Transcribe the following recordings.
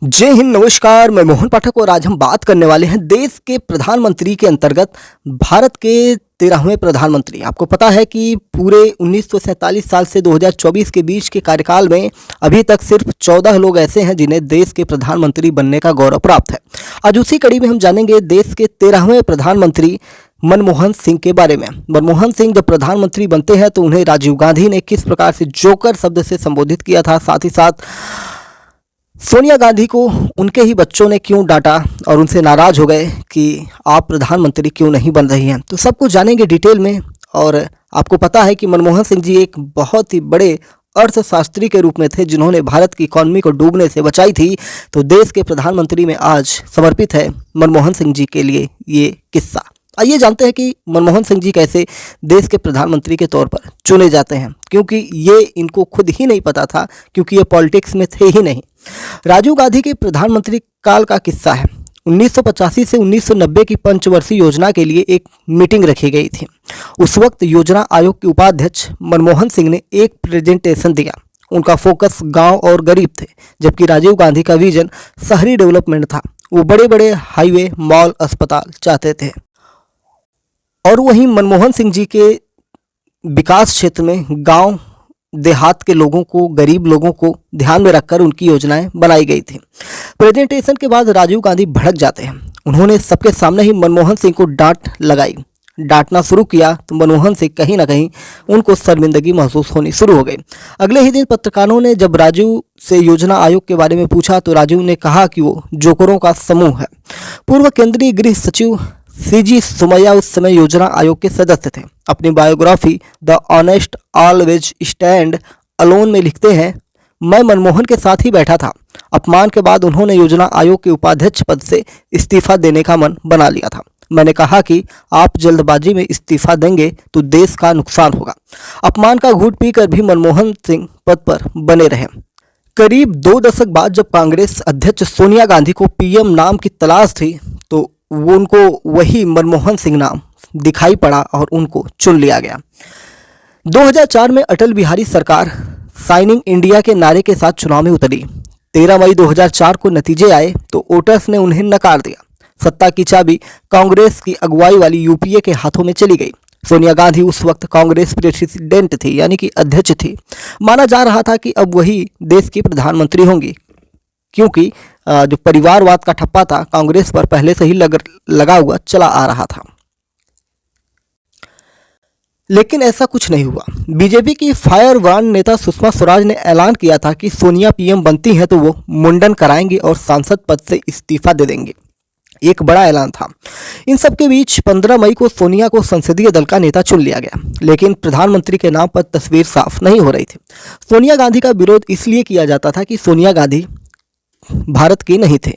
जय हिंद, नमस्कार। मैं मोहन पाठक और आज हम बात करने वाले हैं देश के प्रधानमंत्री के अंतर्गत भारत के 13वें प्रधानमंत्री। आपको पता है कि पूरे 1947 साल से 2024 के बीच के कार्यकाल में अभी तक सिर्फ 14 लोग ऐसे हैं जिन्हें देश के प्रधानमंत्री बनने का गौरव प्राप्त है। आज उसी कड़ी में हम जानेंगे देश के 13वें प्रधानमंत्री मनमोहन सिंह के बारे में। मनमोहन सिंह जब प्रधानमंत्री बनते हैं तो उन्हें राजीव गांधी ने किस प्रकार से जोकर शब्द से संबोधित किया था, साथ ही साथ सोनिया गांधी को उनके ही बच्चों ने क्यों डांटा और उनसे नाराज हो गए कि आप प्रधानमंत्री क्यों नहीं बन रही हैं, तो सब कुछ जानेंगे डिटेल में। और आपको पता है कि मनमोहन सिंह जी एक बहुत ही बड़े अर्थशास्त्री के रूप में थे जिन्होंने भारत की इकॉनमी को डूबने से बचाई थी। तो देश के प्रधानमंत्री में आज समर्पित है मनमोहन सिंह जी के लिए ये किस्सा। आइए जानते हैं कि मनमोहन सिंह जी कैसे देश के प्रधानमंत्री के तौर पर चुने जाते हैं, क्योंकि ये इनको खुद ही नहीं पता था, क्योंकि ये पॉलिटिक्स में थे ही नहीं। राजीव गांधी के प्रधानमंत्री काल का किस्सा है। 1985 से 1990 की पंचवर्षीय योजना के लिए एक मीटिंग रखी गई थी। उस वक्त योजना आयोग के उपाध्यक्ष मनमोहन सिंह ने एक प्रेजेंटेशन दिया। उनका फोकस गांव और गरीब थे, जबकि राजीव गांधी का विजन शहरी डेवलपमेंट था। वो बड़े बड़े हाईवे, मॉल, अस्पताल चाहते थे। और वहीं मनमोहन सिंह जी के विकास क्षेत्र में गांव देहात के लोगों को, गरीब लोगों को ध्यान में रखकर उनकी योजनाएं बनाई गई थी। प्रेजेंटेशन के बाद राजीव गांधी भड़क जाते हैं। उन्होंने सबके सामने ही मनमोहन सिंह को डांटना शुरू किया तो मनमोहन सिंह कहीं ना कहीं उनको शर्मिंदगी महसूस होनी शुरू हो गई। अगले ही दिन पत्रकारों ने जब राजीव से योजना आयोग के बारे में पूछा तो राजीव ने कहा कि वो जोकरों का समूह है। पूर्व केंद्रीय गृह सचिव सीजी सुमैया उस समय योजना आयोग के सदस्य थे। अपनी biography the honest always stand alone में लिखते हैं, मैं मनमोहन के साथ ही बैठा था। अपमान के बाद उन्होंने योजना आयोग के उपाध्यक्ष पद से इस्तीफा देने का मन बना लिया था। मैंने कहा कि आप जल्दबाजी में इस्तीफा देंगे तो देश का नुकसान होगा। अपमान का घूंट पीकर भी मनमोहन सिंह पद पर बने रहे। करीब 2 दशक बाद जब कांग्रेस अध्यक्ष सोनिया गांधी को पीएम नाम की तलाश थी तो उनको वही मनमोहन सिंह नाम दिखाई पड़ा और उनको चुन लिया गया। 2004 में अटल बिहारी सरकार साइनिंग इंडिया के नारे के साथ चुनाव में उतरी। 13 मई 2004 को नतीजे आए तो वोटर्स ने उन्हें नकार दिया। सत्ता की चाबी कांग्रेस की अगुवाई वाली यूपीए के हाथों में चली गई। सोनिया गांधी उस वक्त कांग्रेस प्रेसिडेंट थी, यानी कि अध्यक्ष थी। माना जा रहा था कि अब वही देश की प्रधानमंत्री होंगी, क्योंकि जो परिवारवाद का ठप्पा था कांग्रेस पर पहले से ही लगा हुआ चला आ रहा था। लेकिन ऐसा कुछ नहीं हुआ। बीजेपी की फायर ब्रांड नेता सुषमा स्वराज ने ऐलान किया था कि सोनिया पीएम बनती हैं तो वो मुंडन कराएंगी और सांसद पद से इस्तीफा दे देंगे। एक बड़ा ऐलान था। इन सबके बीच 15 मई को सोनिया को संसदीय दल का नेता चुन लिया गया, लेकिन प्रधानमंत्री के नाम पर तस्वीर साफ नहीं हो रही थी। सोनिया गांधी का विरोध इसलिए किया जाता था कि सोनिया गांधी भारत के नहीं थे।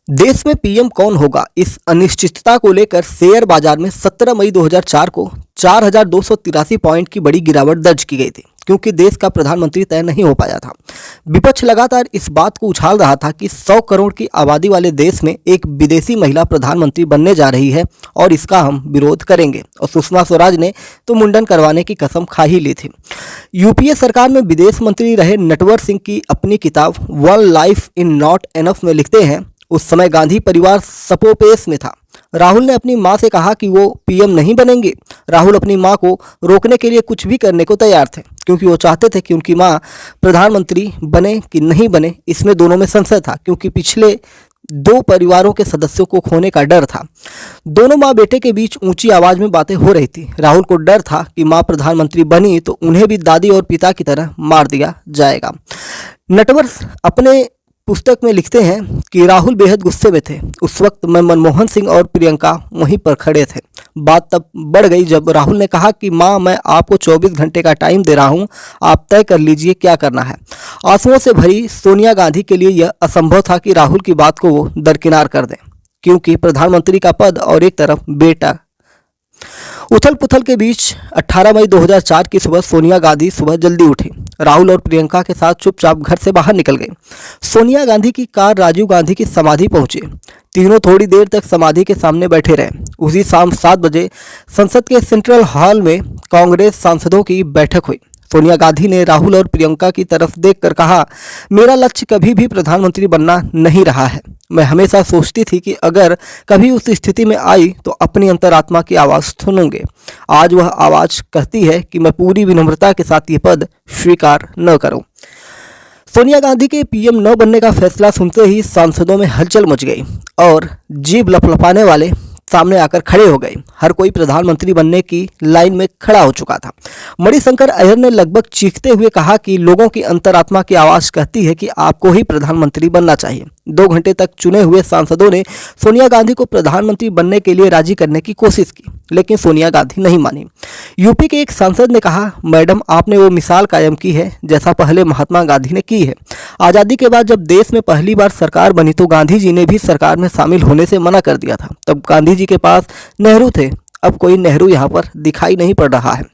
देश में पीएम कौन होगा, इस अनिश्चितता को लेकर शेयर बाजार में 17 मई 2004 को 4283 पॉइंट की बड़ी गिरावट दर्ज की गई थी, क्योंकि देश का प्रधानमंत्री तय नहीं हो पाया था। विपक्ष लगातार इस बात को उछाल रहा था कि 100 करोड़ की आबादी वाले देश में एक विदेशी महिला प्रधानमंत्री बनने जा रही है और इसका हम विरोध करेंगे। और सुषमा स्वराज ने तो मुंडन करवाने की कसम खा ही ली थी। यूपीए सरकार में विदेश मंत्री रहे नटवर सिंह की अपनी किताब one life in not enough में लिखते हैं, उस समय गांधी परिवार सपोपेश में था। राहुल ने अपनी मां से कहा कि वो पीएम नहीं बनेंगे। राहुल अपनी मां को रोकने के लिए कुछ भी करने को तैयार थे, क्योंकि वो चाहते थे कि उनकी मां प्रधानमंत्री बने कि नहीं बने, इसमें दोनों में संशय था, क्योंकि पिछले 2 परिवारों के सदस्यों को खोने का डर था। दोनों माँ बेटे के बीच ऊंची आवाज में बातें हो रही थी। राहुल को डर था कि मां प्रधानमंत्री बनी तो उन्हें भी दादी और पिता की तरह मार दिया जाएगा। नटवर अपने पुस्तक में लिखते हैं कि राहुल बेहद गुस्से में थे। उस वक्त मैं, मनमोहन सिंह और प्रियंका वहीं पर खड़े थे। बात तब बढ़ गई जब राहुल ने कहा कि मां, मैं आपको 24 घंटे का टाइम दे रहा हूं, आप तय कर लीजिए क्या करना है। आंसुओं से भरी सोनिया गांधी के लिए यह असंभव था कि राहुल की बात को वो दरकिनार कर दें, क्योंकि प्रधानमंत्री का पद और एक तरफ बेटा। उथल पुथल के बीच 18 मई 2004 की सुबह सोनिया गांधी सुबह जल्दी उठी। राहुल और प्रियंका के साथ चुपचाप घर से बाहर निकल गई। सोनिया गांधी की कार राजीव गांधी की समाधि पहुंची। तीनों थोड़ी देर तक समाधि के सामने बैठे रहे। उसी शाम 7 बजे संसद के सेंट्रल हॉल में कांग्रेस सांसदों की बैठक हुई। सोनिया गांधी ने राहुल और प्रियंका की तरफ देखकर कहा, मेरा लक्ष्य कभी भी प्रधानमंत्री बनना नहीं रहा है। मैं हमेशा सोचती थी कि अगर कभी उस स्थिति में आई तो अपनी अंतरात्मा की आवाज़ सुनूंगे। आज वह आवाज़ कहती है कि मैं पूरी विनम्रता के साथ ये पद स्वीकार न करूं। सोनिया गांधी के पीएम न बनने का फैसला सुनते ही सांसदों में हलचल मच गई और जीभ लपलपाने वाले सामने आकर खड़े हो गए। हर कोई प्रधानमंत्री बनने की लाइन में खड़ा हो चुका था। मणिशंकर अय्यर ने लगभग चीखते हुए कहा कि लोगों की अंतरात्मा की आवाज़ कहती है कि आपको ही प्रधानमंत्री बनना चाहिए। 2 घंटे तक चुने हुए सांसदों ने सोनिया गांधी को प्रधानमंत्री बनने के लिए राजी करने की कोशिश की, लेकिन सोनिया गांधी नहीं मानी। यूपी के एक सांसद ने कहा, मैडम आपने वो मिसाल कायम की है जैसा पहले महात्मा गांधी ने की है। आज़ादी के बाद जब देश में पहली बार सरकार बनी तो गांधी जी ने भी सरकार में शामिल होने से मना कर दिया था। तब गांधी जी के पास नेहरू थे, अब कोई नेहरू यहाँ पर दिखाई नहीं पड़ रहा है।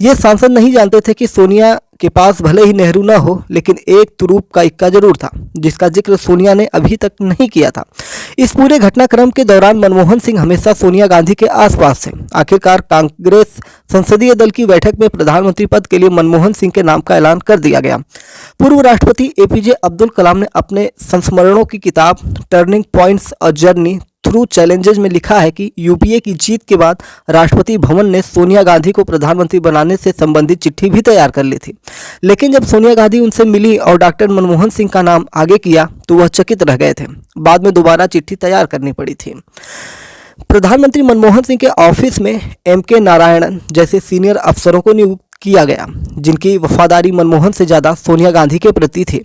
ये सांसद नहीं जानते थे कि सोनिया के पास भले ही नेहरू न हो, लेकिन एक तुरूप का इक्का जरूर था जिसका जिक्र सोनिया ने अभी तक नहीं किया था। इस पूरे घटनाक्रम के दौरान मनमोहन सिंह हमेशा सोनिया गांधी के आसपास थे। आखिरकार कांग्रेस संसदीय दल की बैठक में प्रधानमंत्री पद के लिए मनमोहन सिंह के नाम का ऐलान कर दिया गया। पूर्व राष्ट्रपति एपीजे अब्दुल कलाम ने अपने संस्मरणों की किताब turning points a journey through challenges में लिखा है कि यूपीए की जीत के बाद राष्ट्रपति भवन ने सोनिया गांधी को प्रधानमंत्री बनाने से संबंधित चिट्ठी भी तैयार कर ली थी, लेकिन जब सोनिया गांधी उनसे मिली और डॉक्टर मनमोहन सिंह का नाम आगे किया तो वह चकित रह गए थे। बाद में दोबारा चिट्ठी तैयार करनी पड़ी थी। प्रधानमंत्री मनमोहन सिंह के ऑफिस में एम.के. नारायणन जैसे सीनियर अफसरों को नियुक्त किया गया, जिनकी वफादारी मनमोहन से ज़्यादा सोनिया गांधी के प्रति थी।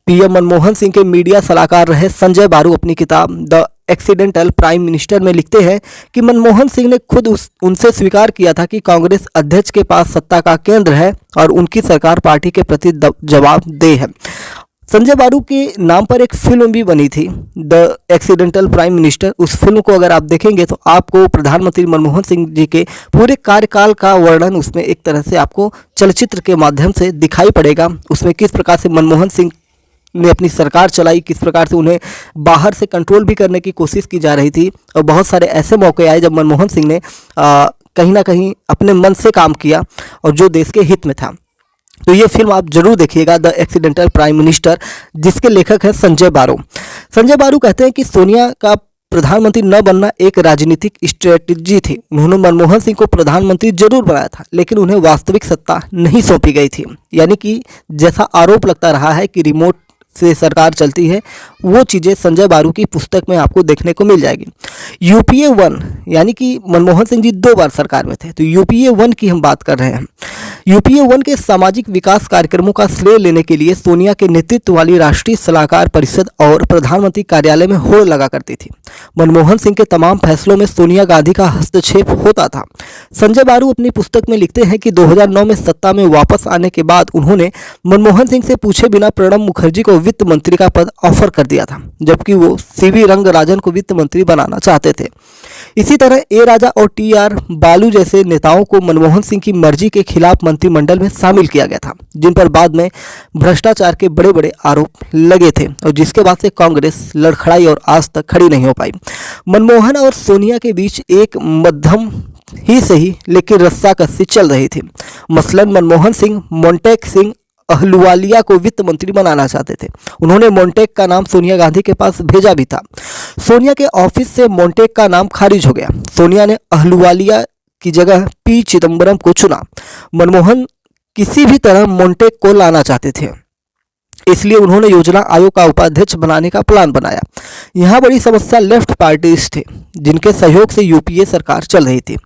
पीएम मनमोहन सिंह के मीडिया सलाहकार रहे संजय बारू अपनी किताब द एक्सीडेंटल प्राइम मिनिस्टर में लिखते हैं कि मनमोहन सिंह ने खुद उनसे स्वीकार किया था कि कांग्रेस अध्यक्ष के पास सत्ता का केंद्र है और उनकी सरकार पार्टी के प्रति जवाबदेह है। संजय बारू के नाम पर एक फिल्म भी बनी थी, द एक्सीडेंटल प्राइम मिनिस्टर। उस फिल्म को अगर आप देखेंगे तो आपको प्रधानमंत्री मनमोहन सिंह जी के पूरे कार्यकाल का वर्णन उसमें एक तरह से आपको चलचित्र के माध्यम से दिखाई पड़ेगा। उसमें किस प्रकार से मनमोहन सिंह ने अपनी सरकार चलाई, किस प्रकार से उन्हें बाहर से कंट्रोल भी करने की कोशिश की जा रही थी, और बहुत सारे ऐसे मौके आए जब मनमोहन सिंह ने कहीं ना कहीं अपने मन से काम किया और जो देश के हित में था। तो ये फिल्म आप जरूर देखिएगा, द एक्सीडेंटल प्राइम मिनिस्टर, जिसके लेखक हैं संजय बारू। संजय बारू कहते हैं कि सोनिया का प्रधानमंत्री न बनना एक राजनीतिक स्ट्रेटजी थी। उन्होंने मनमोहन सिंह को प्रधानमंत्री जरूर बनाया था, लेकिन उन्हें वास्तविक सत्ता नहीं सौंपी गई थी। यानी कि जैसा आरोप लगता रहा है कि रिमोट से सरकार चलती है, वो चीज़ें संजय बारू की पुस्तक में आपको देखने को मिल जाएगी। यूपीए 1 यानी कि मनमोहन सिंह जी 2 बार सरकार में थे, तो यूपीए 1 की हम बात कर रहे हैं। यूपीए 1 के सामाजिक विकास कार्यक्रमों का श्रेय लेने के लिए सोनिया के नेतृत्व वाली राष्ट्रीय सलाहकार परिषद और प्रधानमंत्री कार्यालय में होड़ लगा करती थी। मनमोहन सिंह के तमाम फैसलों में सोनिया गांधी का हस्तक्षेप होता था। संजय बारू अपनी पुस्तक में लिखते हैं कि 2009 में सत्ता में वापस आने के बाद उन्होंने मनमोहन सिंह से पूछे बिना प्रणब मुखर्जी को वित्त मंत्री का पद ऑफर कर दिया था, जबकि वो सीवी रंगराजन को वित्त मंत्री बनाना चाहते थे। इसी तरह ए राजा और टी.आर. बालू जैसे नेताओं को मनमोहन सिंह की मर्जी के खिलाफ मंत्रिमंडल में शामिल किया गया था, जिन पर बाद में भ्रष्टाचार के बड़े बड़े आरोप लगे थे और जिसके बाद से कांग्रेस लड़खड़ाई और आज तक खड़ी नहीं हो पाई। मनमोहन और सोनिया के बीच एक मध्यम ही सही लेकिन रस्साकसी चल रही थी। मसलन मनमोहन सिंह मोंटेक सिंह अहलुवालिया को वित्त मंत्री बनाना चाहते थे। उन्होंने मोंटेक का नाम सोनिया गांधी के पास भेजा भी था। सोनिया के ऑफिस से मोंटेक का नाम खारिज हो गया। सोनिया ने अहलुवालिया की जगह पी चिदम्बरम को चुना। मनमोहन किसी भी तरह मोंटेक को लाना चाहते थे, इसलिए उन्होंने योजना आयोग का उपाध्यक्ष बनाने का प्लान बनाया। यहाँ बड़ी समस्या लेफ्ट पार्टीज थे, जिनके सहयोग से यूपीए सरकार चल रही थी।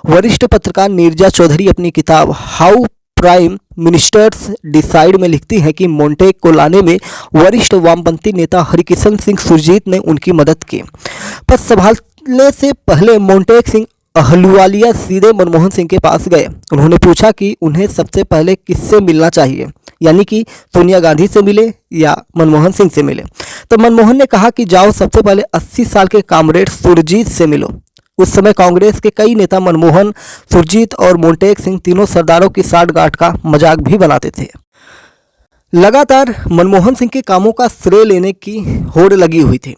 वरिष्ठ पत्रकार नीरजा चौधरी अपनी किताब हाउ प्राइम मिनिस्टर्स डिसाइड में लिखती है कि मोंटेक को लाने में वरिष्ठ वामपंथी नेता हरिकिशन सिंह सुरजीत ने उनकी मदद की। पद संभालने से पहले मोंटेक सिंह अहलुवालिया सीधे मनमोहन सिंह के पास गए। उन्होंने पूछा कि उन्हें सबसे पहले किससे मिलना चाहिए, यानी कि सोनिया गांधी से मिले या मनमोहन सिंह से मिले। तो मनमोहन ने कहा कि जाओ सबसे पहले 80 साल के कॉमरेड सुरजीत से मिलो। उस समय कांग्रेस के कई नेता मनमोहन, सुरजीत और मोंटेक सिंह तीनों सरदारों की साठगांठ का मजाक भी बनाते थे। लगातार मनमोहन सिंह के कामों का श्रेय लेने की होड़ लगी हुई थी।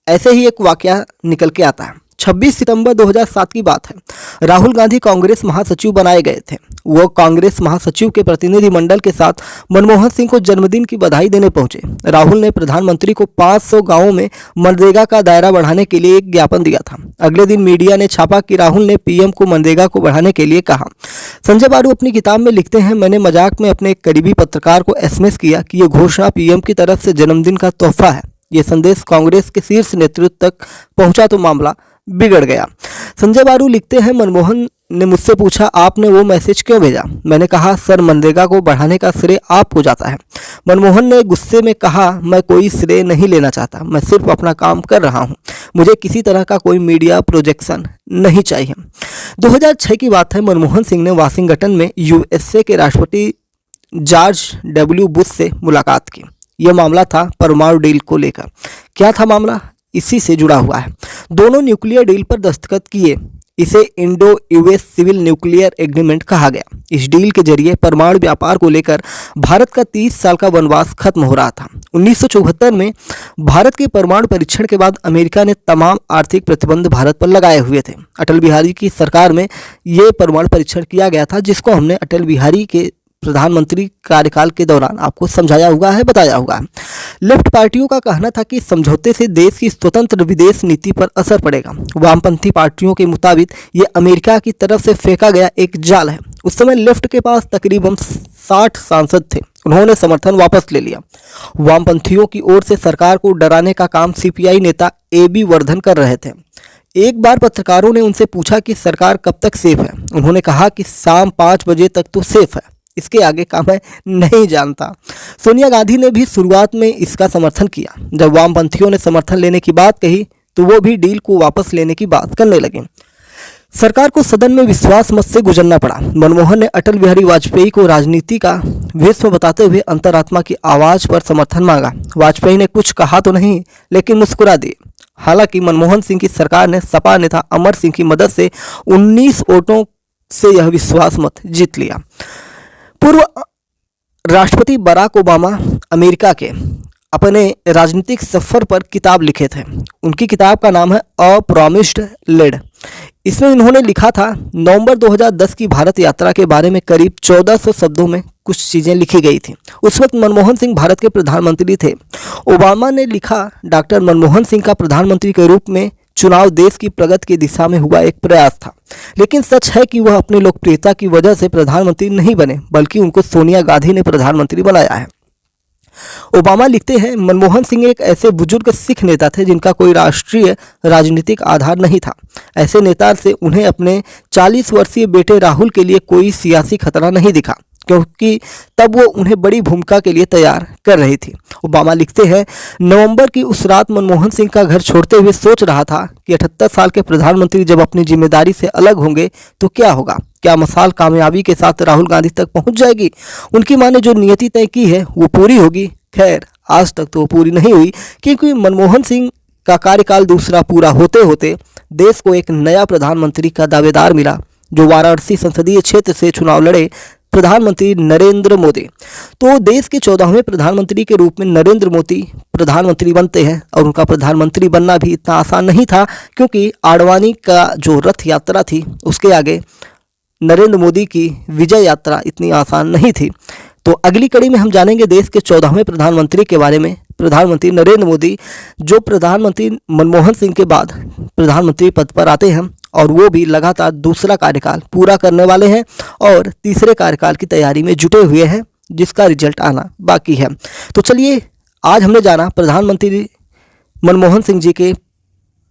ऐसे ही एक वाकया निकल के आता है। 26 सितंबर 2007 की बात है। राहुल गांधी कांग्रेस महासचिव बनाए गए थे। वो कांग्रेस महासचिव के प्रतिनिधि मंडल के साथ मनमोहन सिंह को जन्मदिन की बधाई देने पहुंचे। राहुल ने प्रधानमंत्री को 500 गांवों में मनरेगा का दायरा बढ़ाने के लिए एक ज्ञापन दिया था। अगले दिन मीडिया ने छापा कि राहुल ने पीएम को मनरेगा को बढ़ाने के लिए कहा। संजय बारू अपनी किताब में लिखते हैं, मैंने मजाक में अपने एक करीबी पत्रकार को एसएमएस किया कि यह घोषणा पीएम की तरफ से जन्मदिन का तोहफा है। यह संदेश कांग्रेस के शीर्ष नेतृत्व तक पहुंचा तो मामला बिगड़ गया। संजय बारू लिखते हैं, मनमोहन ने मुझसे पूछा, आपने वो मैसेज क्यों भेजा? मैंने कहा, सर मनरेगा को बढ़ाने का श्रेय आपको जाता है। मनमोहन ने गुस्से में कहा, मैं कोई श्रेय नहीं लेना चाहता, मैं सिर्फ अपना काम कर रहा हूं, मुझे किसी तरह का कोई मीडिया प्रोजेक्शन नहीं चाहिए। 2006 की बात है। मनमोहन सिंह ने वाशिंगटन में यूएसए के राष्ट्रपति जॉर्ज डब्ल्यू बुश से मुलाकात की। यह मामला था परमाणु डील को लेकर। क्या था मामला? इसी से जुड़ा हुआ है। दोनों न्यूक्लियर डील पर दस्तखत किए। इसे Indo US civil nuclear agreement कहा गया। इस डील के जरिए परमाणु व्यापार को लेकर भारत का 30 साल का वनवास खत्म हो रहा था। 1974 में भारत के परमाणु परीक्षण के बाद अमेरिका ने तमाम आर्थिक प्रतिबंध भारत पर लगाए हुए थे। अटल बिहारी की सरकार में ये परमाणु परीक्षण किया गया था, जिसको हमने अटल बिहारी के प्रधानमंत्री कार्यकाल के दौरान आपको समझाया हुआ है, बताया हुआ है। लेफ्ट पार्टियों का कहना था कि समझौते से देश की स्वतंत्र विदेश नीति पर असर पड़ेगा। वामपंथी पार्टियों के मुताबिक ये अमेरिका की तरफ से फेंका गया एक जाल है। उस समय लेफ्ट के पास तकरीबन 60 सांसद थे। उन्होंने समर्थन वापस ले लिया। वामपंथियों की ओर से सरकार को डराने का काम सीपीआई नेता AB वर्धन कर रहे थे। एक बार पत्रकारों ने उनसे पूछा कि सरकार कब तक सेफ है। उन्होंने कहा कि शाम 5 बजे तक तो सेफ है, इसके आगे का मैं नहीं जानता। सोनिया गांधी ने भी शुरुआत में इसका समर्थन किया। जब वामपंथियों ने समर्थन लेने की बात कही तो वो भी डील को वापस लेने की बात करने लगे। सरकार को सदन में विश्वास मत से गुजरना पड़ा। मनमोहन ने अटल बिहारी वाजपेयी को राजनीति का विश्व बताते हुए अंतरात्मा की आवाज पर समर्थन मांगा। वाजपेयी ने कुछ कहा तो नहीं, लेकिन मुस्कुरा दिए। हालांकि मनमोहन सिंह की सरकार ने सपा नेता अमर सिंह की मदद से 19 वोटों से यह विश्वास मत जीत लिया। पूर्व राष्ट्रपति बराक ओबामा अमेरिका के अपने राजनीतिक सफर पर किताब लिखे थे। उनकी किताब का नाम है अ प्रॉमिस्ड लैंड। इसमें उन्होंने लिखा था, नवंबर 2010 की भारत यात्रा के बारे में करीब 1400 शब्दों में कुछ चीज़ें लिखी गई थी। उस वक्त मनमोहन सिंह भारत के प्रधानमंत्री थे। ओबामा ने लिखा, डॉक्टर मनमोहन सिंह का प्रधानमंत्री के रूप में चुनाव देश की प्रगति की दिशा में हुआ एक प्रयास था, लेकिन सच है कि वह अपनी लोकप्रियता की वजह से प्रधानमंत्री नहीं बने, बल्कि उनको सोनिया गांधी ने प्रधानमंत्री बनाया है। ओबामा लिखते हैं, मनमोहन सिंह एक ऐसे बुजुर्ग सिख नेता थे जिनका कोई राष्ट्रीय राजनीतिक आधार नहीं था। ऐसे नेता से उन्हें अपने 40 वर्षीय बेटे राहुल के लिए कोई सियासी खतरा नहीं दिखा, क्योंकि तब वो उन्हें बड़ी भूमिका के लिए तैयार कर रही थी। ओबामा लिखते हैं, नवंबर की उस रात मनमोहन सिंह का घर छोड़ते हुए सोच रहा था कि 78 साल के प्रधानमंत्री जब अपनी जिम्मेदारी से अलग होंगे तो क्या होगा। क्या मसाल कामयाबी के साथ राहुल गांधी तक पहुंच जाएगी? उनकी मां ने जो नियति तय की है वो पूरी होगी? खैर, आज तक तो वो पूरी नहीं हुई, क्योंकि मनमोहन सिंह का कार्यकाल दूसरा पूरा होते होते देश को एक नया प्रधानमंत्री का दावेदार मिला, जो वाराणसी संसदीय क्षेत्र से चुनाव लड़े, प्रधानमंत्री नरेंद्र मोदी। तो देश के 14वें प्रधानमंत्री के रूप में नरेंद्र मोदी प्रधानमंत्री बनते हैं, और उनका प्रधानमंत्री बनना भी इतना आसान नहीं था, क्योंकि आडवाणी का जो रथ यात्रा थी उसके आगे नरेंद्र मोदी की विजय यात्रा इतनी आसान नहीं थी। तो अगली कड़ी में हम जानेंगे देश के 14वें प्रधानमंत्री के बारे में, प्रधानमंत्री नरेंद्र मोदी, जो प्रधानमंत्री मनमोहन सिंह के बाद प्रधानमंत्री पद पर आते हैं, और वो भी लगातार दूसरा कार्यकाल पूरा करने वाले हैं और तीसरे कार्यकाल की तैयारी में जुटे हुए हैं, जिसका रिजल्ट आना बाकी है। तो चलिए, आज हमने जाना प्रधानमंत्री मनमोहन सिंह जी के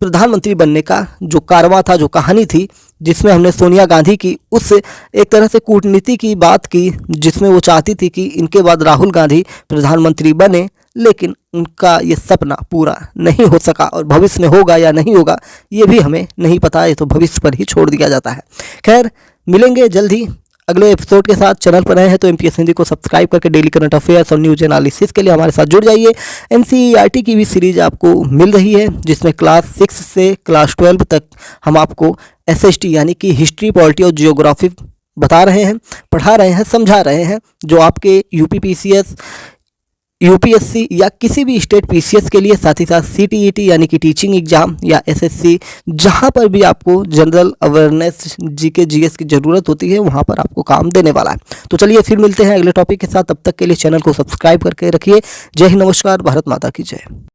प्रधानमंत्री बनने का जो कारवां था, जो कहानी थी, जिसमें हमने सोनिया गांधी की उस एक तरह से कूटनीति की बात की, जिसमें वो चाहती थी कि इनके बाद राहुल गांधी प्रधानमंत्री बने, लेकिन उनका ये सपना पूरा नहीं हो सका, और भविष्य में होगा या नहीं होगा ये भी हमें नहीं पता, ये तो भविष्य पर ही छोड़ दिया जाता है। खैर, मिलेंगे जल्द ही अगले एपिसोड के साथ। चैनल पर नए हैं तो MPS हिंदी को सब्सक्राइब करके डेली करंट अफेयर्स और न्यूज एनालिसिस के लिए हमारे साथ जुड़ जाइए। NCERT की भी सीरीज आपको मिल रही है, जिसमें क्लास 6 से क्लास 12 तक हम आपको SST यानी कि हिस्ट्री, पॉलिटी और जियोग्राफी बता रहे हैं, पढ़ा रहे हैं, समझा रहे हैं, जो आपके UPPCS यूपीएससी या किसी भी स्टेट पीसीएस के लिए, साथ ही साथ सीटीईटी यानी कि टीचिंग एग्जाम या एसएससी, जहां पर भी आपको जनरल अवेयरनेस जीके जीएस की ज़रूरत होती है वहां पर आपको काम देने वाला है। तो चलिए फिर मिलते हैं अगले टॉपिक के साथ, तब तक के लिए चैनल को सब्सक्राइब करके रखिए। जय हिंद, नमस्कार, भारत माता की जय।